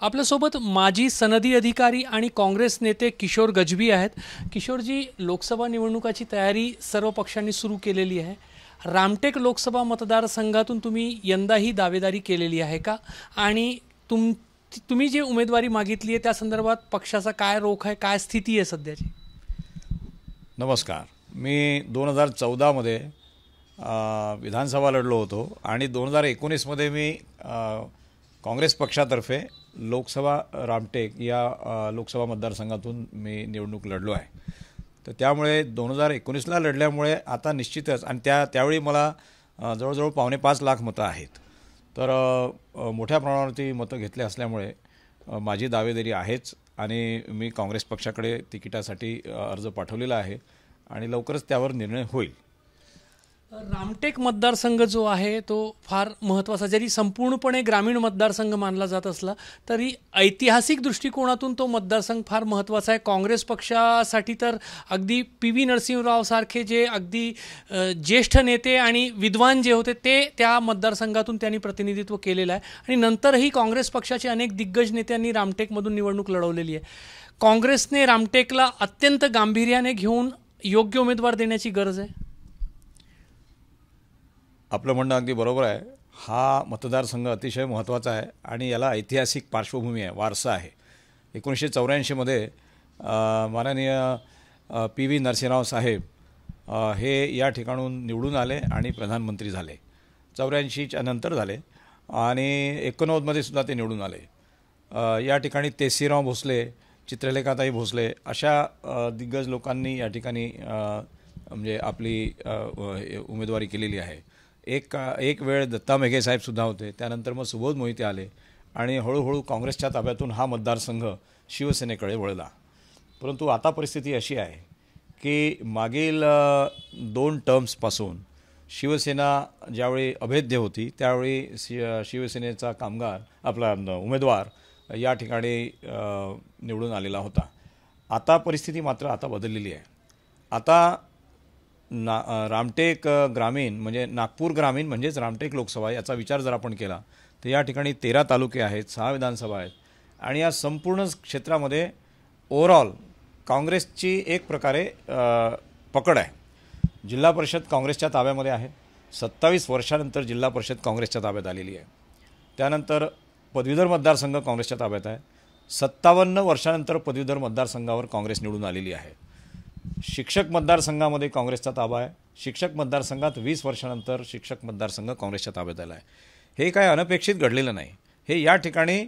आपल्यासोबत माजी सनदी अधिकारी आणि काँग्रेस नेते किशोर गजबी आहेत. किशोरजी, लोकसभा निवडणुकाची तयारी सर्व पक्षांनी सुरू केलेली आहे. रामटेक लोकसभा मतदारसंघातून तुम्ही यंदाही दावेदारी केलेली आहे का? आणि तुम्ही जी उमेदवारी मागितली आहे त्या संदर्भात पक्षाचा काय रोख आहे, काय स्थिती आहे सध्याची? नमस्कार. मी 2014मध्ये विधानसभा लढलो होतो आणि 2019मध्ये मी काँग्रेस पक्षातर्फे लोकसभा रामटेक या लोकसभा मतदारसंघातून मी निवडणूक लढलो आहे. तर त्यामुळे 2019ला लढल्यामुळे आता निश्चितच आणि त्यावेळी मला जवळजवळ 5.25 लाख मतं आहेत. तर मोठ्या प्रमाणावरती मतं घेतले असल्यामुळे माझी दावेदारी आहेच आणि मी काँग्रेस पक्षाकडे तिकिटासाठी अर्ज पाठवलेला आहे आणि लवकरच त्यावर निर्णय होईल. रामटेक मतदारसंघ जो आहे तो फार महत्त्वाचा, जरी संपूर्णपणे ग्रामीण मतदारसंघ मानला जात असला तरी ऐतिहासिक दृष्टिकोनातून तो मतदारसंघ फार महत्त्वाचा आहे. काँग्रेस पक्षासाठी तर अगदी PV नरसिंहराव सारखे जे अगदी ज्येष्ठ नेते आणि विद्वान जे होते ते त्या मतदारसंघातून त्यांनी प्रतिनिधित्व केलेलं आहे आणि नंतरही काँग्रेस पक्षाचे अनेक दिग्गज नेत्यांनी रामटेकमधून निवडणूक लढवलेली आहे. काँग्रेसने रामटेकला अत्यंत गांभीर्याने घेऊन योग्य उमेदवार देण्याची गरज आहे. आपलं म्हणणं अगदी बरोबर आहे. हा मतदारसंघ अतिशय महत्त्वाचा आहे आणि याला ऐतिहासिक पार्श्वभूमी आहे, वारसा आहे. 1984मध्ये माननीय PV नरसिंहराव साहेब हे या ठिकाणून निवडून आले आणि प्रधानमंत्री झाले. 84च्या नंतर झाले आणि 89मध्ये सुद्धा ते निवडून आले. या ठिकाणी तेसीराव भोसले, चित्रलेखाताई भोसले अशा दिग्गज लोकांनी या ठिकाणी म्हणजे आपली उमेदवारी केलेली आहे. एक वेळ दत्ता मेघे साहेबसुद्धा होते. त्यानंतर मग सुबोध मोहिते आले आणि हळूहळू काँग्रेसच्या ताब्यातून हा मतदारसंघ शिवसेनेकडे वळला. परंतु आता परिस्थिती अशी आहे की मागील 2 टर्म्सपासून शिवसेना ज्यावेळी अभेद्य होती त्यावेळी शिवसेनेचा आपला उमेदवार या ठिकाणी निवडून आलेला होता. आता परिस्थिती मात्र आता बदललेली आहे. आता रामटेक ग्रामीण म्हणजे नागपूर ग्रामीण म्हणजेच रामटेक लोकसभा याचा विचार जर आपण केला तर या ठिकाणी 13 तालुके आहेत, 6 विधानसभा आहेत आणि या संपूर्ण क्षेत्रामध्ये ओव्हरऑल काँग्रेसची एक प्रकारे पकड आहे. जिल्हा परिषद काँग्रेसच्या ताब्यामध्ये आहे. 27 वर्षानंतर जिल्हा परिषद काँग्रेसच्या ताब्यात आलेली आहे. त्यानंतर पदवीधर मतदारसंघ काँग्रेसच्या ताब्यात आहे. 57 वर्षानंतर पदवीधर मतदारसंघावर काँग्रेस निवडून आलेली आहे. शिक्षक मतदारसंघामध्ये काँग्रेसचा ताबा आहे. शिक्षक मतदारसंघात 20 वर्षानंतर शिक्षक मतदारसंघ काँग्रेसच्या ताब्यात आला आहे. हे काय अनपेक्षित घडलेलं नाही. हे या ठिकाणी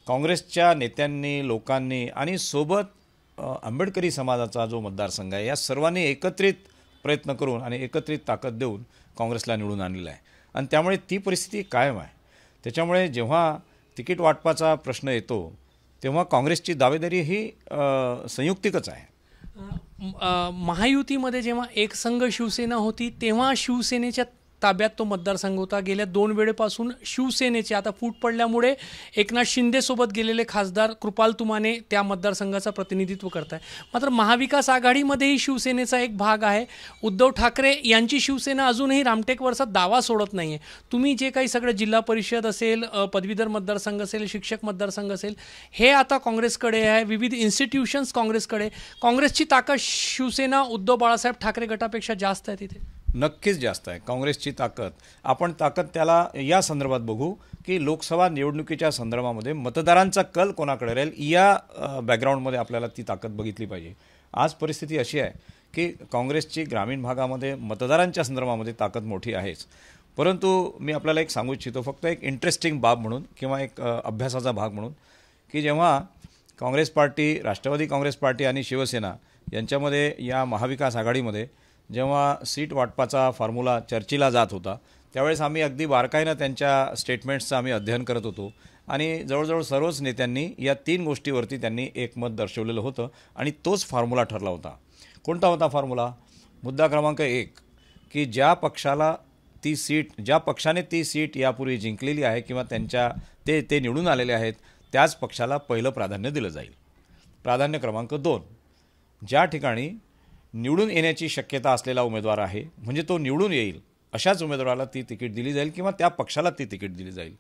काँग्रेसच्या नेत्यांनी, लोकांनी आणि सोबत आंबेडकरी समाजाचा जो मतदारसंघ आहे या सर्वांनी एकत्रित प्रयत्न करून आणि एकत्रित ताकद देऊन काँग्रेसला निवडून आणलेलं आहे आणि त्यामुळे ती परिस्थिती कायम आहे. त्याच्यामुळे जेव्हा तिकीट वाटपाचा प्रश्न येतो तेव्हा काँग्रेसची दावेदारी ही संयुक्तिकच आहे. महायुतीमध्ये जेव्हा एक संघ शिवसेना होती तेव्हा शिवसेनेच्या ताब्यात तो मतदारसंघ होता. गेल्या 2 वेळेपासून शिवसेनेचे आता फूट पडल्यामुळे एकनाथ शिंदेसोबत गेलेले खासदार कृपाल तुमाने त्या मतदारसंघाचं प्रतिनिधित्व करत आहे. मात्र महाविकास आघाडीमध्येही शिवसेनेचा एक भाग आहे. उद्धव ठाकरे यांची शिवसेना अजूनही रामटेकवरचा दावा सोडत नाही आहे. तुम्ही जे काही सगळं जिल्हा परिषद असेल, पदवीधर मतदारसंघ असेल, शिक्षक मतदारसंघ असेल, हे आता काँग्रेसकडे आहे. विविध इन्स्टिट्यूशन्स काँग्रेसकडे. काँग्रेसची ताकद शिवसेना उद्धव बाळासाहेब ठाकरे गटापेक्षा जास्त आहे तिथे. नक्कीच जास्त आहे काँग्रेसची ताकद. आपण ताकद त्याला या संदर्भात बघू की लोकसभा निवडणुकीच्या संदर्भामध्ये मतदारांचा कल कोणाकडे राहील या बॅकग्राऊंडमध्ये आपल्याला ती ताकद बघितली पाहिजे. आज परिस्थिती अशी आहे की काँग्रेसची ग्रामीण भागामध्ये मतदारांच्या संदर्भामध्ये ताकद मोठी आहेच. परंतु मी आपल्याला एक सांगू इच्छितो, फक्त एक इंटरेस्टिंग बाब म्हणून किंवा एक अभ्यासाचा भाग म्हणून, की जेव्हा काँग्रेस पार्टी, राष्ट्रवादी काँग्रेस पार्टी आणि शिवसेना यांच्यामध्ये या महाविकास आघाडीमध्ये जेव्हा सीट वाटपाचा फॉर्म्युला चर्चेला जात होता त्यावेळेस आम्ही अगदी बारकाईनं त्यांच्या स्टेटमेंट्सचं आम्ही अध्ययन करत होतो आणि जवळजवळ सर्वच नेत्यांनी या 3 गोष्टीवरती त्यांनी एकमत दर्शवलेलं होतं आणि तोच फॉर्म्युला ठरला होता. कोणता होता फॉर्म्युला? मुद्दा क्रमांक 1 की ज्या पक्षाने ती सीट यापूर्वी जिंकलेली आहे किंवा ते निवडून आलेले आहेत त्याच पक्षाला पहिलं प्राधान्य दिलं जाईल. प्राधान्य क्रमांक 2, ज्या ठिकाणी निवडून येण्याची शक्यता असलेला उमेदवार आहे म्हणजे तो निवडून येईल अशाच उमेदवाराला ती तिकीट दिली जाईल किंवा त्या पक्षाला ती तिकीट दिली जाईल.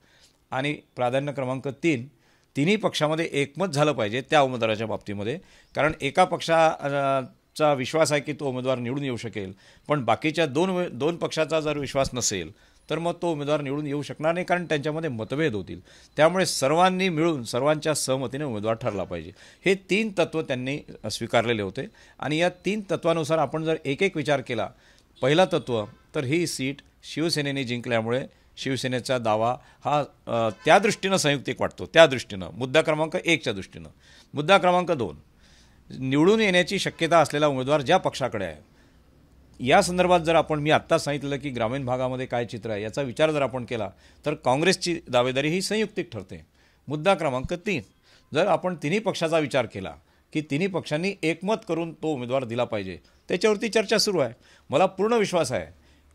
आणि प्राधान्य क्रमांक 3, तिन्ही पक्षामध्ये एकमत झालं पाहिजे त्या उमेदवाराच्या बाबतीमध्ये, कारण एका पक्षाचा विश्वास आहे की तो उमेदवार निवडून येऊ शकेल, पण बाकीच्या दोन पक्षाचा जर विश्वास नसेल तर मग तो उमेदवार निवडून येऊ शकणार नाही, कारण त्यांच्यामध्ये मतभेद होतील. त्यामुळे सर्वांनी मिळून सर्वांच्या सहमतीने उमेदवार ठरला पाहिजे. हे 3 तत्त्व त्यांनी स्वीकारलेले होते आणि या 3 तत्वानुसार आपण जर एक एक विचार केला, पहिला तत्त्व तर ही सीट शिवसेनेने जिंकल्यामुळे शिवसेनेचा दावा हा त्या दृष्टीनं संयुक्तिक वाटतो, त्या दृष्टीनं मुद्दा क्रमांक 1च्या दृष्टीनं. मुद्दा क्रमांक 2, निवडून येण्याची शक्यता असलेला उमेदवार ज्या पक्षाकडे आहे, या संदर्भात जर मी आत्ताच सांगितलं की ग्रामीण भागामध्ये काय चित्र आहे याचा विचार जर आपण केला तर काँग्रेसची दावेदारी ही संयुक्तिक ठरते. मुद्दा क्रमांक 3, जर आपण तिन्ही पक्षाचा विचार केला की तिन्ही पक्षांनी एकमत करून तो उमेदवार दिला पाहिजे, त्याच्यावरती चर्चा सुरू आहे. मला पूर्ण विश्वास आहे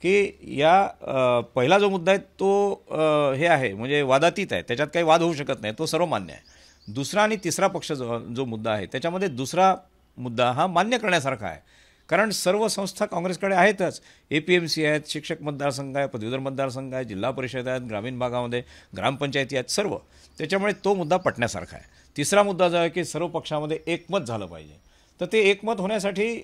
की या पहिला जो मुद्दा आहे तो हे आहे म्हणजे वादातीत आहे, त्याच्यात काही वाद होऊ शकत नाही, तो सर्वमान्य आहे. दुसरा आणि तिसरा पक्ष जो मुद्दा आहे त्याच्यामध्ये दुसरा मुद्दा हा मान्य करण्यासारखा आहे, कारण सर्व संस्था काँग्रेसकडे आहेतच. APMC आहेत, शिक्षक मतदारसंघ आहे, पदवीधर मतदारसंघ आहे, जिल्हा परिषद आहेत, ग्रामीण भागामध्ये ग्रामपंचायती आहेत, सर्व. त्याच्यामुळे तो मुद्दा पटण्यासारखा आहे. तिसरा मुद्दा जो आहे की सर्व पक्षामध्ये एकमत झालं पाहिजे, तर ते एकमत होण्यासाठी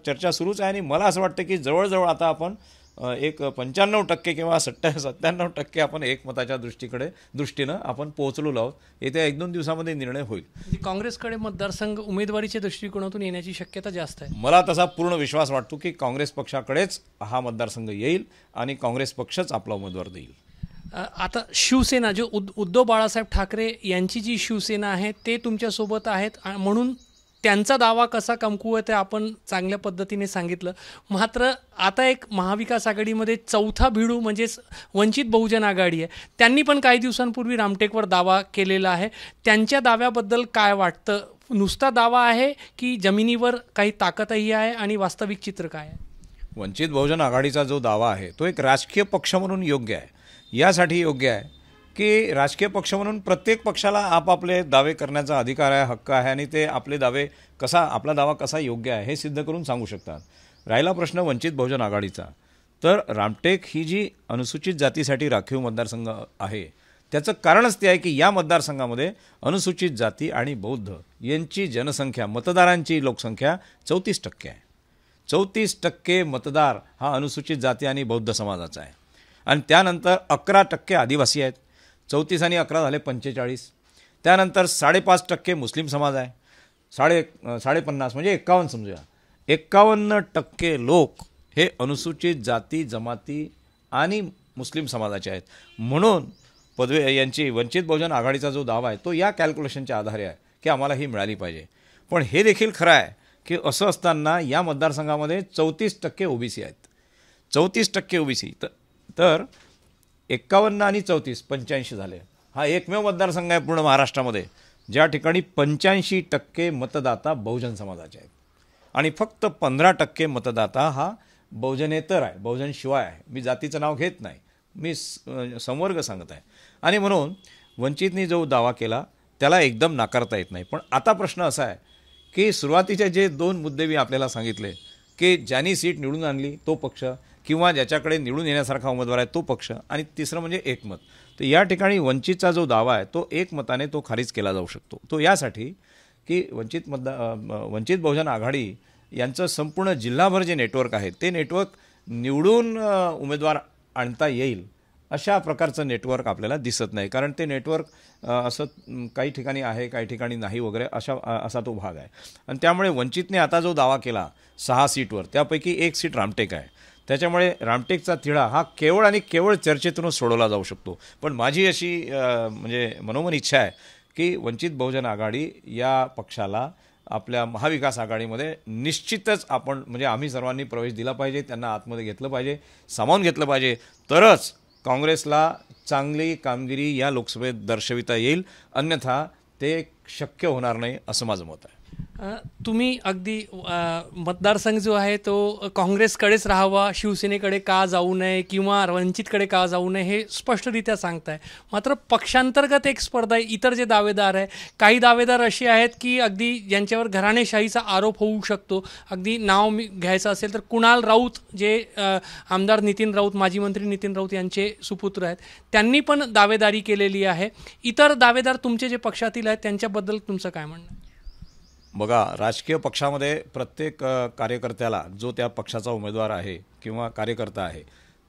चर्चा सुरूच आहे. आणि मला असं वाटतं की जवळजवळ आता आपण एक 95% किंवा 97% आपण एकमताच्या दृष्टीनं आपण पोहोचलो आहोत. येत्या 1-2 दिवसामध्ये निर्णय होईल. काँग्रेसकडे मतदारसंघ उमेदवारीच्या दृष्टिकोनातून येण्याची शक्यता जास्त आहे. मला तसा पूर्ण विश्वास वाटतो की काँग्रेस पक्षाकडेच हा मतदारसंघ येईल आणि काँग्रेस पक्षच आपला उमेदवार देईल. आता शिवसेना जो उद्धव बाळासाहेब ठाकरे यांची जी शिवसेना आहे ते तुमच्यासोबत आहेत म्हणून त्यांचा दावा कसा कमकुवत आहे आपण चांगल्या पद्धतीने सांगितलं. मात्र आता एक महाविकास आघाडीमध्ये चौथा भिडू म्हणजेच वंचित बहुजन आघाडी आहे, त्यांनी पण काही दिवसांपूर्वी रामटेकवर दावा केलेला आहे. त्यांच्या दाव्याबद्दल काय वाटतं? नुसता दावा आहे की जमिनीवर काही ताकदही आहे आणि वास्तविक चित्र काय आहे? वंचित बहुजन आघाडीचा जो दावा आहे तो एक राजकीय पक्ष म्हणून योग्य आहे. यासाठी योग्य आहे की राजकीय पक्ष म्हणून प्रत्येक पक्षाला आपापले दावे करण्याचा अधिकार आहे, हक्क आहे आणि ते आपले दावे आपला दावा कसा योग्य आहे हे सिद्ध करून सांगू शकतात. राहिला प्रश्न वंचित बहुजन आघाडीचा, तर रामटेक ही जी अनुसूचित जातीसाठी राखीव मतदारसंघ आहे त्याचं कारणच ते आहे की या मतदारसंघामध्ये अनुसूचित जाती आणि बौद्ध यांची जनसंख्या, मतदारांची लोकसंख्या 34% आहे. 34% मतदार हा अनुसूचित जाती आणि बौद्ध समाजाचा आहे आणि त्यानंतर 11% आदिवासी आहेत. 34 आणि 11 झाले 45. त्यानंतर 5.5% मुस्लिम समाज आहे. 50.5 म्हणजे 51 समजूया. 51% लोक हे अनुसूचित जाती जमाती आणि मुस्लिम समाजाचे आहेत. म्हणून यांची वंचित बहुजन आघाडीचा जो दावा आहे तो या कॅल्क्युलेशनच्या आधारे आहे की आम्हाला ही मिळाली पाहिजे. पण हे देखील खरं आहे की असं असताना या मतदारसंघामध्ये 34% OBC आहेत. 34% OBC तर 51 आणि 34 85 झाले. हा एकमेव मतदारसंघ आहे पूर्ण महाराष्ट्रामध्ये ज्या ठिकाणी 85% मतदाता बहुजन समाजाचे आहेत आणि फक्त 15% मतदाता हा बहुजनेतर आहे, बहुजन शिवाय आहे. मी जातीचं नाव घेत नाही, मी संवर्ग सांगत आहे. आणि म्हणून वंचितनी जो दावा केला त्याला एकदम नाकारता येत नाही. पण आता प्रश्न असा आहे की सुरुवातीचे जे 2 मुद्दे मी आपल्याला सांगितले की ज्यांनी सीट निवडून आणली तो पक्ष किंवा ज्याच्याकडे निवडून येण्यासारखा उमेदवार आहे तो पक्ष आणि तिसरं म्हणजे एकमत. तर या ठिकाणी वंचितचा जो दावा आहे तो एकमताने तो खारिज केला जाऊ शकतो. तो यासाठी की वंचित बहुजन आघाडी यांचं संपूर्ण जिल्हाभर जे नेटवर्क आहे ते नेटवर्क निवडून उमेदवार आणता येईल अशा प्रकारचं नेटवर्क आपल्याला दिसत नाही, कारण ते नेटवर्क असं काही ठिकाणी आहे काही ठिकाणी नाही वगैरे असा तो भाग आहे. आणि त्यामुळे वंचितने आता जो दावा केला 6 सीटवर त्यापैकी 1 सीट रामटेक आहे. त्याच्यामुळे रामटेकचा तिढा हा केवळ आणि केवळ चर्चेतूनच सोडवला जाऊ शकतो. पण माझी अशी म्हणजे मनोमन इच्छा आहे की वंचित बहुजन आघाडी या पक्षाला आपल्या महाविकास आघाडीमध्ये निश्चितच आपण म्हणजे आम्ही सर्वांनी प्रवेश दिला पाहिजे, त्यांना आतमध्ये घेतलं पाहिजे, सामावून घेतलं पाहिजे, तरच काँग्रेसला चांगली कामगिरी या लोकसभेत दर्शविता येईल. अन्यथा ते शक्य होणार नाही असं माझं मत आहे. तुम्ही अगदी मतदारसंघ जो आहे तो काँग्रेसकडेच राहावा, शिवसेनेकडे का जाऊ नये किंवा वंचितकडे का जाऊ नये हे स्पष्टरित्या सांगताय. मात्र पक्षांतर्गत एक स्पर्धा आहे. इतर जे दावेदार आहे, काही दावेदार असे आहेत की अगदी ज्यांच्यावर घराणेशाहीचा आरोप होऊ शकतो. अगदी नाव घ्यायचं असेल तर कुणाल राऊत, जे आमदार नितीन राऊत, माजी मंत्री नितीन राऊत यांचे सुपुत्र आहेत, त्यांनी पण दावेदारी केलेली आहे. इतर दावेदार तुमचे जे पक्षातील आहेत त्यांच्याबद्दल तुमचं काय म्हणणं आहे? बघा, राजकीय पक्षामध्ये प्रत्येक कार्यकर्त्याला, जो त्या पक्षाचा उमेदवार आहे किंवा कार्यकर्ता आहे,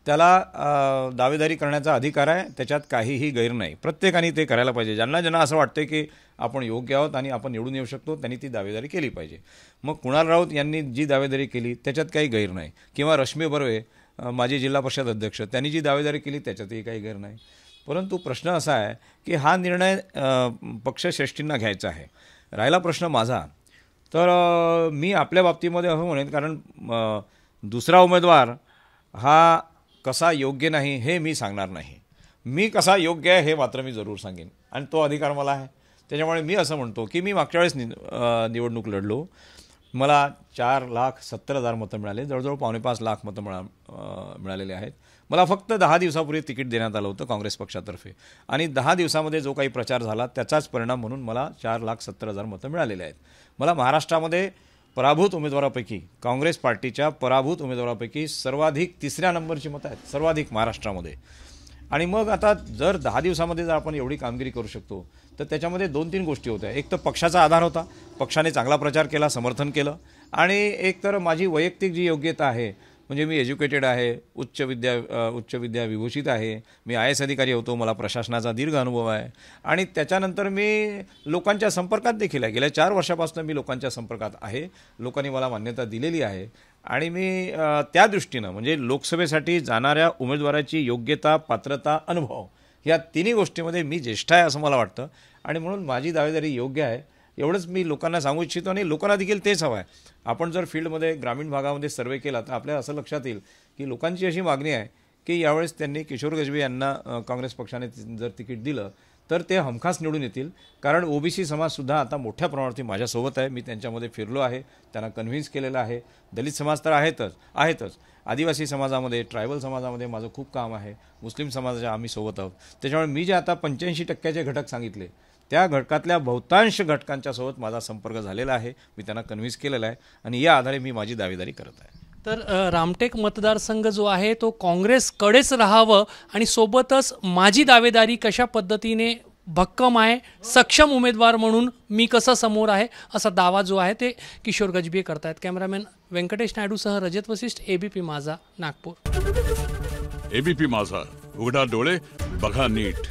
त्याला दावेदारी करण्याचा अधिकार आहे. त्याच्यात काहीही गैर नाही. प्रत्येकाने ते करायला पाहिजे. ज्यांना असं वाटतं की आपण योग्य आहोत आणि आपण निवडून येऊ शकतो, त्यांनी ती दावेदारी केली पाहिजे. मग कुणाल राऊत यांनी जी दावेदारी केली त्याच्यात काही गैर नाही, किंवा रश्मी बर्वे माजी जिल्हा परिषद अध्यक्ष, त्यांनी जी दावेदारी केली त्याच्यातही काही गैर नाही. परंतु प्रश्न असा आहे की हा निर्णय पक्षश्रेष्ठींना घ्यायचा आहे. राहिला प्रश्न माझा, तर मी आपल्या बाबतीमध्ये असं म्हणेन, कारण दुसरा उमेदवार हा कसा योग्य नाही हे मी सांगणार नाही. मी कसा योग्य आहे हे मात्र मी जरूर सांगेन, आणि तो अधिकार मला आहे. त्याच्यामुळे मी असं म्हणतो की मी मागच्या वेळेस निवडणूक लढलो, मला 4,70,000 मतं मिळाले, जवळजवळ 5.25 लाख मतं मिळालेले आहेत. मला फक्त 10 दिवसापूर्वी तिकीट देण्यात आलं होतं काँग्रेस पक्षातर्फे, आणि 10 दिवसामध्ये जो काही प्रचार झाला त्याचाच परिणाम म्हणून मला 4,70,000 मतं मिळालेले आहेत. मला महाराष्ट्रामध्ये पराभूत उमेदवारापैकी, काँग्रेस पार्टीच्या पराभूत उमेदवारापैकी सर्वाधिक 3ऱ्या नंबरची मतं आहेत, सर्वाधिक महाराष्ट्रामध्ये. आणि मग आता जर 10 दिवसामध्ये जर आपण एवढी कामगिरी करू शकतो, तर त्याच्यामध्ये 2-3 गोष्टी होत्या. एक तर पक्षाचा आधार होता, पक्षाने चांगला प्रचार केला, समर्थन केलं. आणि एक तर माझी वैयक्तिक जी योग्यता आहे, म्हणजे मी एज्युकेटेड आहे, उच्च विद्या विभूषित आहे, मी IAS अधिकारी होतो, मला प्रशासनाचा दीर्घ अनुभव आहे, आणि त्याच्यानंतर मी लोकांच्या संपर्कात देखील आहे. गेल्या 4 वर्षापासून मी लोकांच्या संपर्कात आहे. लोकांनी मला मान्यता दिलेली आहे, आणि मी त्या दृष्टीनं, म्हणजे लोकसभेसाठी जाणाऱ्या उमेदवाराची योग्यता, पात्रता, अनुभव, या तिन्ही गोष्टीमध्ये मी ज्येष्ठ आहे असं मला वाटतं. आणि म्हणून माझी दावेदारी योग्य आहे, एवढंच मी लोकांना सांगू इच्छितो. आणि लोकांना देखील तेच हवं आहे. आपण जर फील्डमध्ये, ग्रामीण भागामध्ये सर्वे केला तर आपल्याला असं लक्षात येईल की लोकांची अशी मागणी आहे की यावेळेस त्यांनी किशोर गजबे यांना काँग्रेस पक्षाने जर तिकीट दिलं तर ते हमखास निवडून येतील. कारण OBC समाजसुद्धा आता मोठ्या प्रमाणावरती माझ्यासोबत आहे. मी त्यांच्यामध्ये फिरलो आहे, त्यांना कन्व्हिन्स केलेलं आहे. दलित समाज तर आहेतच. आदिवासी समाजामध्ये, ट्रायबल समाजामध्ये माझं खूप काम आहे. मुस्लिम समाजाच्या आम्ही सोबत आहोत. त्याच्यामुळे मी जे आता 85% घटक सांगितले, त्या घटकातल्या बहुतांश घटकांच्या सोबत माझा संपर्क झालेला आहे. मी त्यांना कन्व्हिन्स केलेला आहे, आणि या आधारे मी माझी दावेदारी करत आहे. तर रामटेक मतदारसंघ जो आहे तो काँग्रेसकडेच राहावं, आणि सोबतच माझी दावेदारी कशा पद्धतीने भक्कम आहे, सक्षम उमेदवार म्हणून मी कसं समोर आहे, असा दावा जो आहे ते किशोर गजबे करतायत. कॅमेरामॅन व्यंकटेश नायडूसह रजत वसिष्ठ, ABP माझा, नागपूर. ABP माझा, उघडा डोळे बघा नीट.